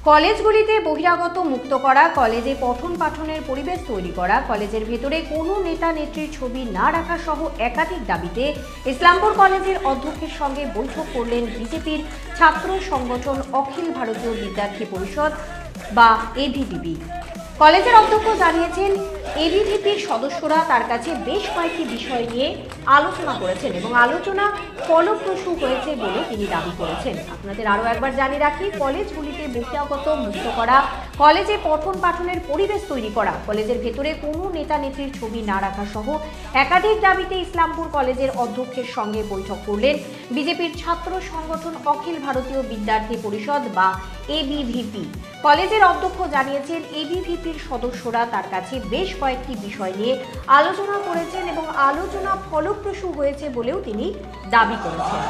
কলেজগুলিতে বহিরাগত মুক্ত করা, কলেজে পঠন পাঠনের পরিবেশ তৈরি করা, কলেজের ভেতরে কোনো নেতা নেত্রীর ছবি না রাখা সহ একাধিক দাবিতে ইসলামপুর কলেজের অধ্যক্ষের সঙ্গে বৈঠক করলেন বিজেপির ছাত্র সংগঠন অখিল ভারতীয় বিদ্যার্থী পরিষদ বা এবিভিপি। কলেজের অধ্যক্ষ জানিয়েছেন, এবিভিপির সদস্যরা তার কাছে বেশ কয়েকটি বিষয় নিয়ে আলোচনা করেছেন এবং আলোচনা ফলপ্রসূ হয়েছে বলে তিনি দাবি করেছেন। আপনাদের আরও একবার জানিয়ে রাখি, কলেজগুলিতে বহিরাগত মুক্ত করা, কলেজে পঠন পাঠনের পরিবেশ তৈরি করা, কলেজের ভেতরে কোনো নেতা নেত্রীর ছবি না রাখা সহ একাধিক দাবিতে ইসলামপুর কলেজের অধ্যক্ষের সঙ্গে বৈঠক করলেন বিজেপির ছাত্র সংগঠন অখিল ভারতীয় বিদ্যার্থী পরিষদ বা এবিভিপি। কলেজের অধ্যক্ষ জানিয়েছেন, এবিভিপির সদস্যরা তার কাছে বেশ কয়েকটি বিষয় নিয়ে আলোচনা করেছেন এবং আলোচনা ফলপ্রসূ হয়েছে বলেও তিনি দাবি করেছেন।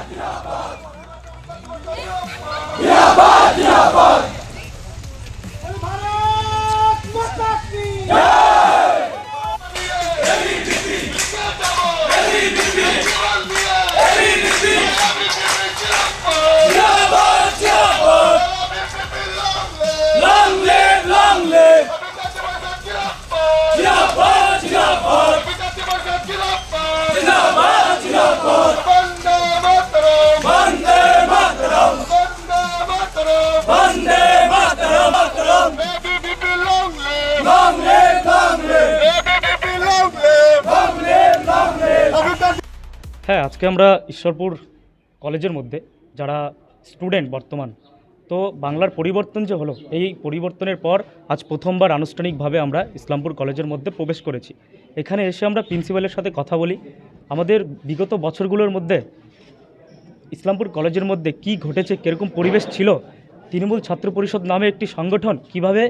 হ্যাঁ, আজকে আমরা ঈশ্বরপুর কলেজের মধ্যে যারা স্টুডেন্ট বর্তমান, তো বাংলার পরিবর্তন যে হলো, এই পরিবর্তনের পর আজ প্রথমবার আনুষ্ঠানিকভাবে আমরা ইসলামপুর কলেজের মধ্যে প্রবেশ করেছি। এখানে এসে আমরা প্রিন্সিপালের সাথে কথা বলি, আমাদের বিগত বছরগুলোর মধ্যে ইসলামপুর কলেজের মধ্যে কি ঘটেছে, কীরকম পরিবেশ ছিল, তৃণমূল ছাত্র পরিষদ নামে একটি সংগঠন কিভাবে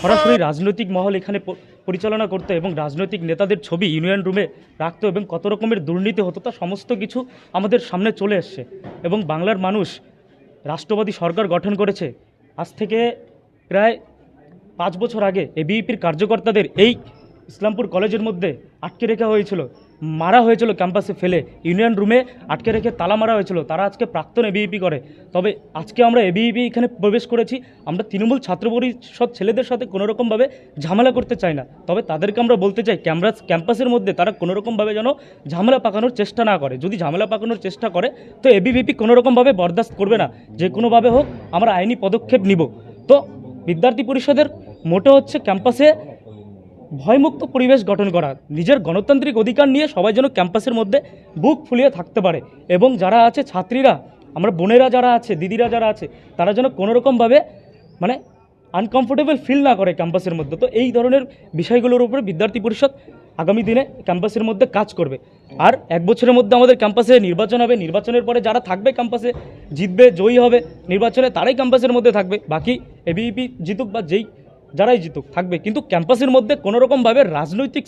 সরাসরি রাজনৈতিক মহল এখানে পরিচালনা করতো এবং রাজনৈতিক নেতাদের ছবি ইউনিয়ন রুমে রাখতো এবং কত রকমের দুর্নীতি হতো, তা সমস্ত কিছু আমাদের সামনে চলে এসছে। এবং বাংলার মানুষ রাষ্ট্রবাদী সরকার গঠন করেছে। আজ থেকে প্রায় 5 বছর আগে এবিভিপির কার্যকর্তাদের এই ইসলামপুর কলেজের মধ্যে আটকে রাখা হয়েছিল, মারা হয়েছিল, ক্যাম্পাসে ফেলে ইউনিয়ন রুমে আটকে রেখে তালা মারা হয়েছিল। তারা আজকে প্রাক্তন এবিভিপি করে। তবে আজকে আমরা এবিভিপি এখানে প্রবেশ করেছি, আমরা তৃণমূল ছাত্র পরিষদ ছেলেদের সাথে কোনোরকমভাবে ঝামেলা করতে চাই না। তবে তাদেরকে আমরা বলতে চাই, ক্যাম্পাসের মধ্যে তারা কোনোরকমভাবে যেন ঝামেলা পাকানোর চেষ্টা না করে। যদি ঝামেলা পাকানোর চেষ্টা করে তো এবিভিপি কোনোরকমভাবে বরদাস্ত করবে না, যে কোনোভাবে হোক আমরা আইনি পদক্ষেপ নিব। তো বিদ্যার্থী পরিষদের মোটো হচ্ছে ক্যাম্পাসে ভয়মুক্ত পরিবেশ গঠন করা, নিজের গণতান্ত্রিক অধিকার নিয়ে সবাই যেন ক্যাম্পাসের মধ্যে বুক ফুলিয়ে থাকতে পারে এবং যারা আছে ছাত্রীরা, আমরা বোনেরা যারা আছে, দিদিরা যারা আছে, তারা যেন কোনোরকমভাবে মানে আনকমফোর্টেবল ফিল না করে ক্যাম্পাসের মধ্যে। তো এই ধরনের বিষয়গুলোর উপরে বিদ্যার্থী পরিষদ আগামী দিনে ক্যাম্পাসের মধ্যে কাজ করবে। আর 1 বছরের মধ্যে আমাদের ক্যাম্পাসে নির্বাচন হবে, নির্বাচনের পরে যারা থাকবে ক্যাম্পাসে, জিতবে, জয়ী হবে নির্বাচনে, তারাই ক্যাম্পাসের মধ্যে থাকবে। বাকি এবিভিপি জিতুক বা যারাই জিতুক থাকবে, কিন্তু ক্যাম্পাসের মধ্যে কোনোরকমভাবে রাজনৈতিক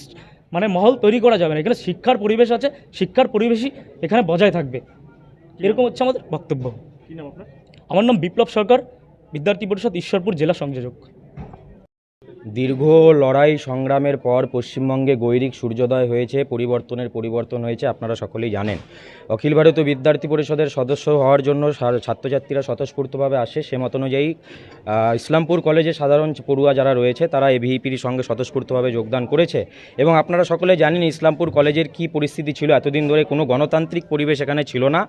মহল তৈরি করা যাবে না। এখানে শিক্ষার পরিবেশ আছে, শিক্ষার পরিবেশই এখানে বজায় থাকবে, এরকম হচ্ছে আমাদের বক্তব্য। কী নাম আপনার? আমার নাম বিপ্লব সরকার, বিদ্যার্থী পরিষদ ঈশ্বরপুর জেলা সংযোজক। দীর্ঘ লড়াই সংগ্রামের পর পশ্চিমবঙ্গে গৈরিক সূর্যোদয় হয়েছে, পরিবর্তন হয়েছে, আপনারা সকলেই জানেন। অখিল ভারতীয় বিদ্যার্থী পরিষদের সদস্য হওয়ার জন্য ছাত্রছাত্রীরা স্বতঃস্ফূর্তভাবে আসে। সে মত অনুযায়ী ইসলামপুর কলেজে সাধারণ পড়ুয়া যারা রয়েছে তারা এবিভিপির সঙ্গে স্বতঃস্ফূর্তভাবে যোগদান করেছে। এবং আপনারা সকলে জানেন ইসলামপুর কলেজের কি পরিস্থিতি ছিল। এতদিন ধরে কোনো গণতান্ত্রিক পরিবেশ এখানে ছিল না।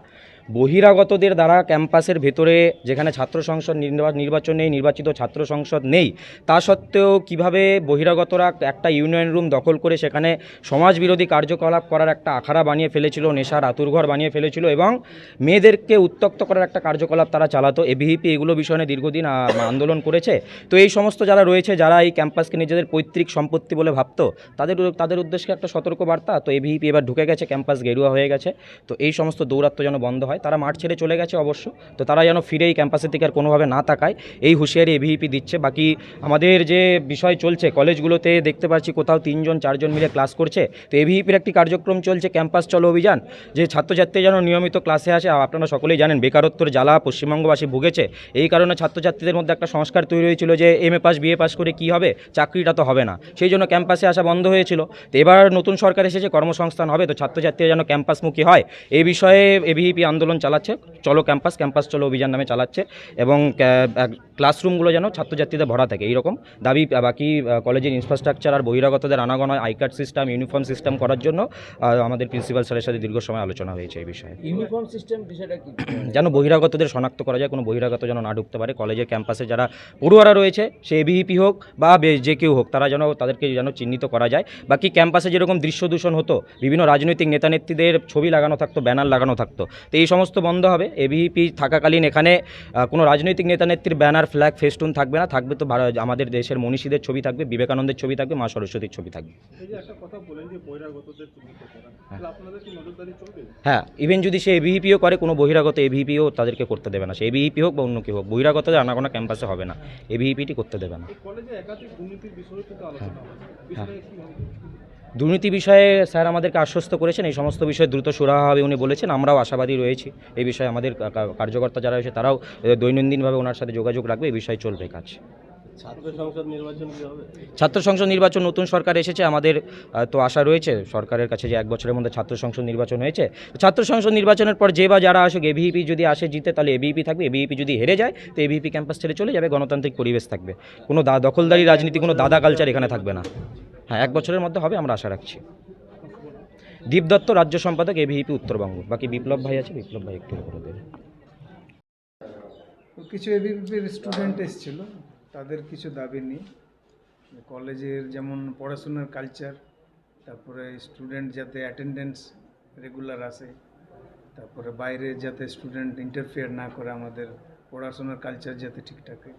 বহিরাগতদের দ্বারা ক্যাম্পাসের ভেতরে, যেখানে ছাত্র সংসদ নির্বাচন নেই, নির্বাচিত ছাত্র সংসদ নেই, তা সত্ত্বেও কিভাবে বহিরাগতরা একটা ইউনিয়ন রুম দখল করে সেখানে সমাজবিরোধী কার্যকলাপ করার একটা আখাড়া বানিয়ে ফেলেছিল, নেশার আতুরঘর বানিয়ে ফেলেছিল এবং মেয়েদেরকে উত্ত্যক্ত করার একটা কার্যকলাপ তারা চালাতো। এবিভিপি এগুলো বিষয়ে দীর্ঘদিন আন্দোলন করেছে। তো এই সমস্ত যারা রয়েছে, যারা এই ক্যাম্পাসকে নিজেদের পৈতৃক সম্পত্তি বলে ভাবতো, তাদের উদ্দেশ্যে একটা সতর্ক বার্তা। তো এবিভিপি এবার ঢুকে গেছে, ক্যাম্পাস গেরুয়া হয়ে গেছে। তো এই সমস্ত দৌরাত্ম্য যেন বন্ধ হয়। তারা মাঠ ছেড়ে চলে গেছে অবশ্য, তো তারা যেন ফিরে এই ক্যাম্পাসের দিকে আর কোনোভাবে না তাকায়, এই হুঁশিয়ারি এবিভিপি দিচ্ছে। বাকি আমাদের যে বিষয় চলছে কলেজগুলোতে দেখতে পাচ্ছি কোথাও 3-4 জন মিলে ক্লাস করছে। তো এবিভিপির একটি কার্যক্রম চলছে, ক্যাম্পাস চলো অভিযান, যে ছাত্রছাত্রী যেন নিয়মিত ক্লাসে আসে। আপনারা সকলেই জানেন বেকারত্বের জ্বালা পশ্চিমবঙ্গবাসী ভুগেছে। এই কারণে ছাত্রছাত্রীদের মধ্যে একটা সংস্কার তৈরি হয়েছিল যে MA পাস BA পাস করে কি হবে, চাকরিটা তো হবে না, সেই জন্য ক্যাম্পাসে আসা বন্ধ হয়েছিল। তো এবার নতুন সরকার এসেছে, কর্মসংস্থান হবে, তো ছাত্রছাত্রীরা যেন ক্যাম্পাসমুখী হয়, এই বিষয়ে এবিভিপি আন্দোলন আন্দোলন চালাচ্ছে, চলো ক্যাম্পাস, ক্যাম্পাস চলো অভিযান নামে চালাচ্ছে, এবং ক্লাসরুমগুলো যেন ছাত্রছাত্রীদের ভরা থাকে এইরকম দাবি। বাকি কলেজের ইনফ্রাস্ট্রাকচার আর বহিরাগতদের আনাগোনা, I card system, uniform system করার জন্য আমাদের প্রিন্সিপাল স্যারের সাথে দীর্ঘ সময় আলোচনা হয়েছে এই বিষয়ে। ইউনিফর্ম সিস্টেম বিষয়টা কি? যেন বহিরাগতদের শনাক্ত করা যায়, কোনো বহিরাগত যেন না ঢুকতে পারে। কলেজের ক্যাম্পাসে যারা পড়ুয়ারা রয়েছে, সে এবিভিপি হোক বা যে কেউ হোক, তাদেরকে যেন চিহ্নিত করা যায়। বাকি ক্যাম্পাসে যেরকম দৃশ্য দূষণ হতো, বিভিন্ন রাজনৈতিক নেতানেত্রীদের ছবি লাগানো থাকতো, ব্যানার লাগানো থাকতো, তো এই সমস্ত বন্ধ হবে। এবিভিপি থাকাকালীন এখানে কোনো রাজনৈতিক নেতানেত্রীর ব্যানার, ফ্ল্যাগ, ফেস্টুন থাকবে না। থাকবে তো আমাদের দেশের মনীষীদের ছবি থাকবে, বিবেকানন্দের ছবি থাকবে, মা সরস্বতীর ছবি থাকবে। হ্যাঁ, ইভেন যদি সে এবিভিপিও করে, কোনো বহিরাগত এবিভিপিও তাদেরকে করতে দেবে না। সে এবিভিপি হোক বা অন্য কেউ হোক, বহিরাগতদের আনাগোনা ক্যাম্পাসে হবে না, এবিভিপিটি করতে দেবে না। দুর্নীতি বিষয়ে স্যার আমাদেরকে আশ্বস্ত করেছেন, এই সমস্ত বিষয়ে দ্রুত সুরাহা হবে উনি বলেছেন। আমরাও আশাবাদী রয়েছি এই বিষয়ে। আমাদের কার্যকর্তা যারা রয়েছে তারাও দৈনন্দিনভাবে ওনার সাথে যোগাযোগ রাখবে, এই বিষয়ে চলবে কাজ। ছাত্র সংসদ নির্বাচন নতুন সরকার এসেছে, আমাদের তো আশা রয়েছে সরকারের কাছে যে 1 বছরের মধ্যে ছাত্র সংসদ নির্বাচন হয়েছে। ছাত্র সংসদ নির্বাচনের পর যে বা যারা আসুক, এবিভিপি যদি আসে জিতে তাহলে এবিভিপি থাকবে, এবিভিপি যদি হেরে যায় তো এবিভিপি ক্যাম্পাস ছেড়ে চলে যাবে, গণতান্ত্রিক পরিবেশ থাকবে, কোনো দখলদারি রাজনীতি, কোনো দাদা কালচার এখানে থাকবে না। হ্যাঁ, 1 বছরের মধ্যে হবে, আমরা আশা রাখছি। দীপ দত্ত, রাজ্য সম্পাদক, এবিভিপি উত্তরবঙ্গ। বাকি বিপ্লব ভাই আছে, বিপ্লব ভাই একটু করে দেবে। কিছু এবিভিপির স্টুডেন্ট এসেছিল, তাদের কিছু দাবি নেই। কলেজের যেমন পড়াশোনার কালচার, তারপরে স্টুডেন্ট যাতে অ্যাটেন্ডেন্স রেগুলার আসে, তারপরে বাইরে যাতে স্টুডেন্ট ইন্টারফেয়ার না করে, আমাদের পড়াশোনার কালচার যাতে ঠিক থাকে,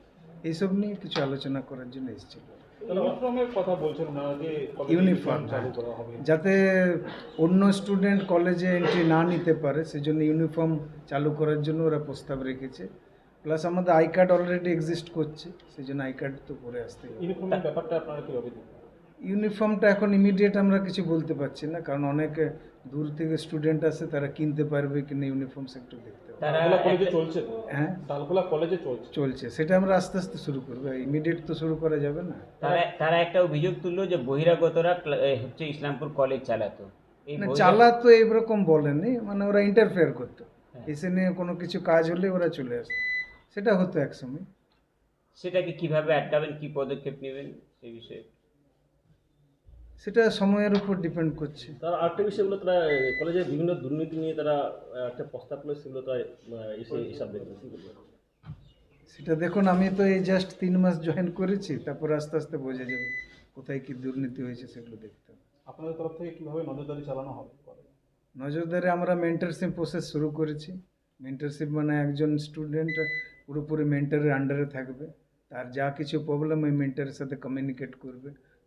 এইসব নিয়ে কিছু আলোচনা করার জন্য এসেছিল। ইউনিফর্ম যাতে অন্য স্টুডেন্ট কলেজে এন্ট্রি না নিতে পারে, সেজন্য ইউনিফর্ম চালু করার জন্য ওরা প্রস্তাব রেখেছে। প্লাস আমাদের আই কার্ড অলরেডি এক্সিস্ট করছে, সেই জন্য আই কার্ড তো পরে আসতে হবে। ইউনিফর্মের ব্যাপারটা আপনারা কীভাবে? ইউনিফর্মটা এখন ইমিডিয়েট আমরা কিছু বলতে পারছি না, কারণ অনেক দূর থেকে স্টুডেন্ট আসে, তারা কিনতে পারবে কিনা ইউনিফর্ম সেক্টর দেখতে হবে। হ্যাঁ, তালকোলা কলেজে চলছে, সেটা আমরা আস্তে আস্তে শুরু করবো, ইমিডিয়েট তো শুরু করা যাবে না। তারা একটা অভিযোগ তুললো যে বহিরাগতরা হচ্ছে ইসলামপুর কলেজ চালাতো। চালাতো এইরকম বলেনি, মানে ওরা ইন্টারফেয়ার করতো, এসে নিয়ে কোনো কিছু কাজ হলে ওরা চলে আসতো, সেটা হতো একসময়। সেটাকে কিভাবে আটকাবেন, কি পদক্ষেপ নেবেন সেই বিষয়ে? সেটা সময়ের উপর ডিপেন্ড করছে। তারা আরেকটা বিষয়গুলো, তারা কলেজের বিভিন্ন দুর্নীতি নিয়ে তারা একটা প্রস্তাব করলে সেগুলো তারা হিসাব দেখবে। সেটা দেখুন, আমি তো এই জাস্ট 3 মাস জয়েন করেছি, তারপর আস্তে আস্তে বোঝা যাবে কোথায় কি দুর্নীতি হয়েছে, সেগুলো দেখতে হবে। আপনাদের তরফ থেকে কীভাবে নজরদারি চালানো হবে? নজরদারি আমরা মেন্টরশিপ প্রসেস শুরু করেছি। মেন্টরশিপ মানে একজন স্টুডেন্ট পুরোপুরি মেন্টরের আন্ডারে থাকবে, তার যা কিছু প্রবলেম ওই মেন্টরের সাথে কমিউনিকেট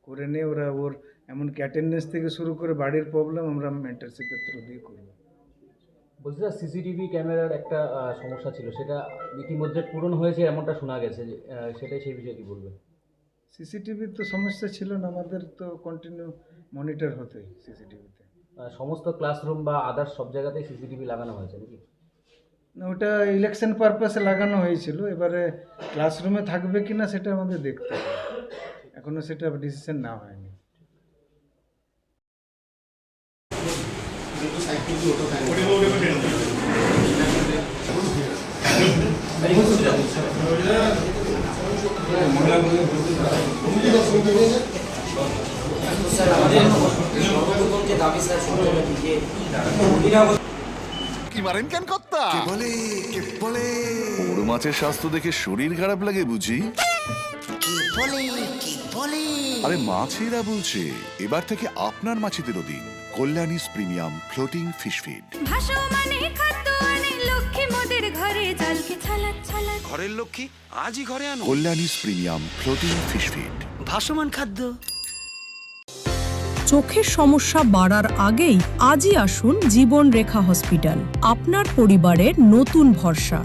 করে নিয়ে ওরা ওর এমনকি অ্যাটেন্ডেন্স থেকে শুরু করে বাড়ির প্রবলেম আমরা মেন্টরশিপের থ্রু দিয়ে করব। বলছি স্যার, সিসিটিভি ক্যামেরার একটা সমস্যা ছিল, সেটা ইতিমধ্যে পূরণ হয়েছে এমনটা শোনা গেছে, সেটাই সেই বিষয়ে কী বলবেন? সিসিটিভির তো সমস্যা ছিল না, আমাদের তো কন্টিনিউ মনিটর হতোই সিসিটিভিতে। সমস্ত ক্লাসরুম বা আদার্স সব জায়গাতেই সিসিটিভি লাগানো হয়েছে নাকি? না, ওটা ইলেকশন পারপাসে লাগানো হয়েছিল, এবারে ক্লাসরুমে থাকবে কি না সেটা আমাদের দেখতে হবে, এখনও সেটা ডিসিশন নেওয়া হয়নি। কি মারেন কেন কর্তা? কে বলে বড় মাছের স্বাস্থ্য দেখে শরীর খারাপ লাগে বুঝি? আরে মাছেরা বলছে, এবার থেকে আপনার মাছেদেরও দিন কল্যাণীস প্রিমিয়াম ফ্লোটিং ফিশ ফিড। ঘরের লক্ষ্মী আজই ঘরে আনো কল্যাণীস প্রিমিয়াম ফ্লোটিং ফিশ ফিড, ভাসমান খাদ্য। চোখের সমস্যা বাড়ার আগেই আজই আসুন জীবন রেখা হসপিটাল, আপনার পরিবারের নতুন ভরসা।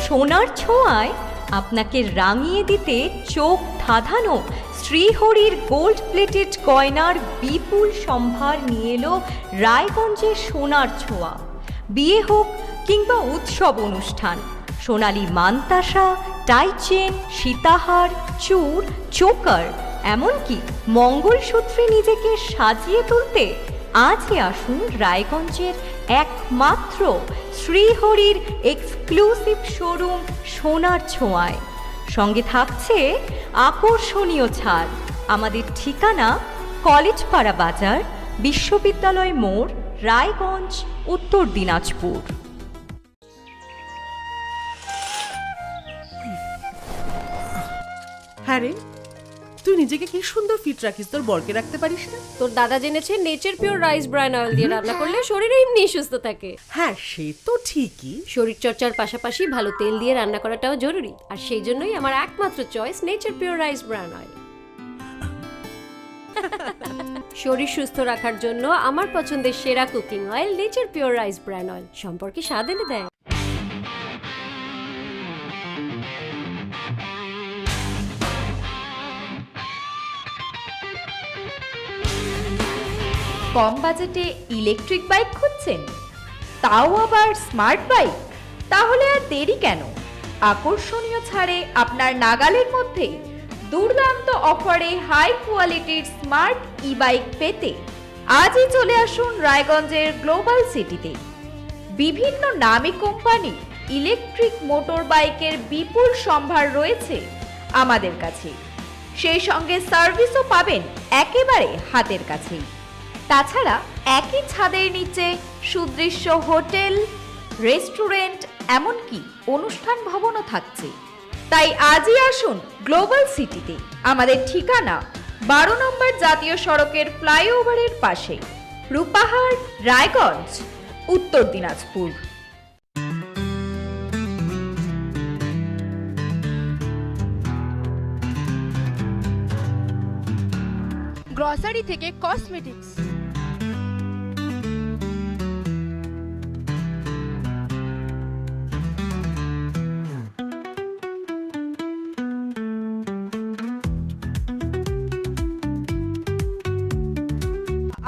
সোনার ছোঁয়ায় আপনাকে রাঙিয়ে দিতে চোখ ধাঁধানো শ্রীহরির গোল্ড প্লেটেড গয়নার বিপুল সম্ভার নিয়ে এলো রায়গঞ্জের সোনার ছোঁয়া। বিয়ে হোক কিংবা উৎসব অনুষ্ঠান, সোনালী মানতাসা, টাইচেন, সীতাহার, চূড়, চোকার, এমনকি মঙ্গলসূত্রে নিজেকে সাজিয়ে তুলতে আজই আসুন রায়গঞ্জের একমাত্র শ্রীহরির এক্সক্লুসিভ শোরুম সোনার ছোঁয়ায়। সঙ্গে থাকছে আকর্ষণীয় ছাড়। আমাদের ঠিকানা কলেজপাড়া বাজার, বিশ্ববিদ্যালয় মোড়, রায়গঞ্জ, উত্তর দিনাজপুর। হ্যাঁ রে, তুই নিজেকে কি সুন্দর ফিট রাখিস, তোর বরকে রাখতে পারিস না? তোর দাদা জেনেছে nature pure rice bran oil দিয়ে রান্না করলে শরীর এমনি সুস্থ থাকে। হ্যাঁ, সে তো ঠিকই। শরীর চর্চার পাশাপাশি ভালো তেল দিয়ে রান্না করাটাও জরুরি, আর সেই জন্যই আমার একমাত্র choice nature pure rice bran oil. শরীর সুস্থ রাখার জন্য আমার পছন্দের সেরা cooking oil nature pure rice bran oil, সম্পর্কে স্বাদ এনে দেয়। কম বাজেটে ইলেকট্রিক বাইক খুঁজছেন, তাও আবার স্মার্ট বাইক? তাহলে আর দেরি কেন? আকর্ষণীয় ছাড়ে আপনার নাগালের মধ্যে দুর্দান্ত অফারে হাই কোয়ালিটির স্মার্ট ই বাইক পেতে আজই চলে আসুন রায়গঞ্জের গ্লোবাল সিটিতে। বিভিন্ন নামী কোম্পানি ইলেকট্রিক মোটর বাইকের বিপুল সম্ভার রয়েছে আমাদের কাছে। সেই সঙ্গে সার্ভিসও পাবেন একেবারে হাতের কাছেই। তাছাড়া একই ছাদের নিচে সুদৃশ্য হোটেল, রেস্টুরেন্ট, এমনকি অনুষ্ঠান ভবনও থাকছে। তাই আজই আসুন গ্লোবাল সিটিতে। আমাদের ঠিকানা 12 নম্বর জাতীয় সড়কের ফ্লাইওভারের পাশে, রূপাহার, রায়গঞ্জ, উত্তর দিনাজপুর। গ্রসারি থেকে কসমেটিক্স,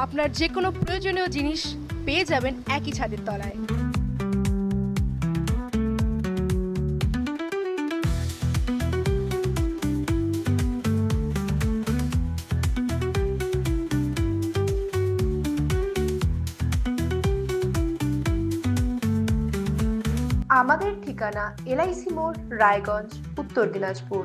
আপনার যে কোনো প্রয়োজনীয় জিনিস পেয়ে যাবেন একই ছাদের তলায়। আমাদের ঠিকানা LIC মোড়, রায়গঞ্জ, উত্তর দিনাজপুর।